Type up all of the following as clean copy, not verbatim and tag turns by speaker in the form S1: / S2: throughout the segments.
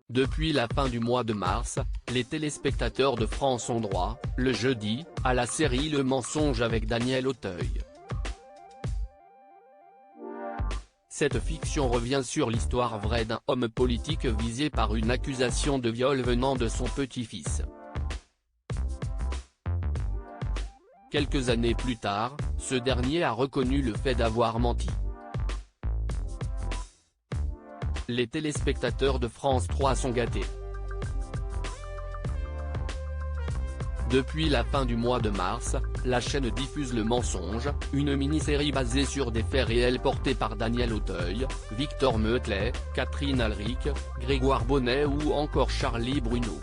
S1: Depuis la fin du mois de mars, les téléspectateurs de France ont droit, le jeudi, à la série Le Mensonge avec Daniel Auteuil. Cette fiction revient sur l'histoire vraie d'un homme politique visé par une accusation de viol venant de son petit-fils. Quelques années plus tard, ce dernier a reconnu le fait d'avoir menti. Les téléspectateurs de France 3 sont gâtés. Depuis la fin du mois de mars, la chaîne diffuse Le Mensonge, une mini-série basée sur des faits réels portés par Daniel Auteuil, Victor Meutlet, Catherine Alric, Grégoire Bonnet ou encore Charlie Bruno.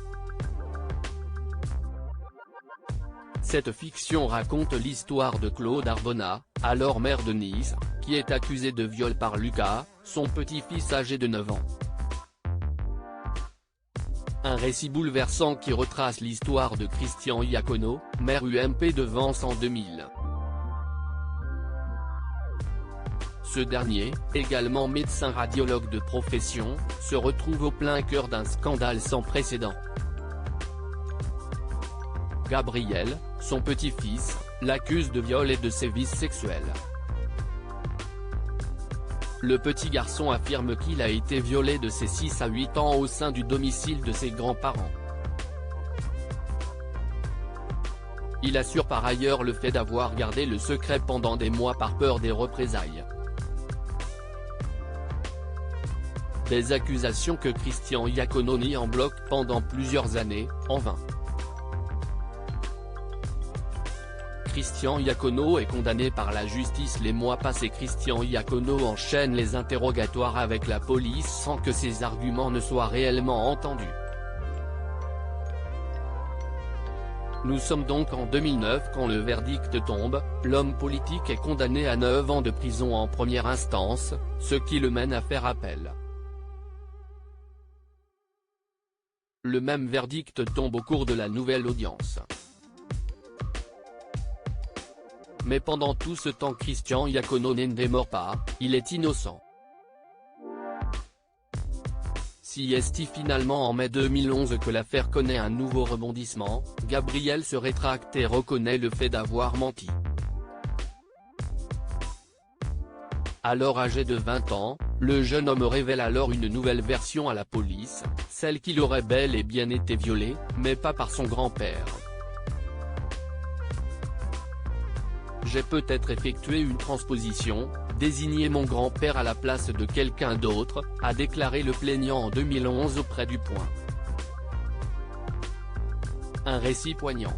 S1: Cette fiction raconte l'histoire de Claude Arbona, alors maire de Nice, qui est accusé de viol par Lucas, son petit-fils âgé de 9 ans. Un récit bouleversant qui retrace l'histoire de Christian Iacono, maire UMP de Vence en 2000. Ce dernier, également médecin radiologue de profession, se retrouve au plein cœur d'un scandale sans précédent. Gabriel, son petit-fils, l'accuse de viol et de sévices sexuels. Le petit garçon affirme qu'il a été violé de ses 6 à 8 ans au sein du domicile de ses grands-parents. Il assure par ailleurs le fait d'avoir gardé le secret pendant des mois par peur des représailles. Des accusations que Christian Iacono nie en bloc pendant plusieurs années, en vain. Christian Iacono est condamné par la justice les mois passés. Christian Iacono enchaîne les interrogatoires avec la police sans que ses arguments ne soient réellement entendus. Nous sommes donc en 2009 quand le verdict tombe, l'homme politique est condamné à 9 ans de prison en première instance, ce qui le mène à faire appel. Le même verdict tombe au cours de la nouvelle audience. Mais pendant tout ce temps Christian Iacono ne démord pas, il est innocent. Si est finalement en mai 2011 que l'affaire connaît un nouveau rebondissement, Gabriel se rétracte et reconnaît le fait d'avoir menti. Alors âgé de 20 ans, le jeune homme révèle alors une nouvelle version à la police, celle qu'il aurait bel et bien été violé, mais pas par son grand-père. J'ai peut-être effectué une transposition, désigné mon grand-père à la place de quelqu'un d'autre, a déclaré le plaignant en 2011 auprès du Point. Un récit poignant.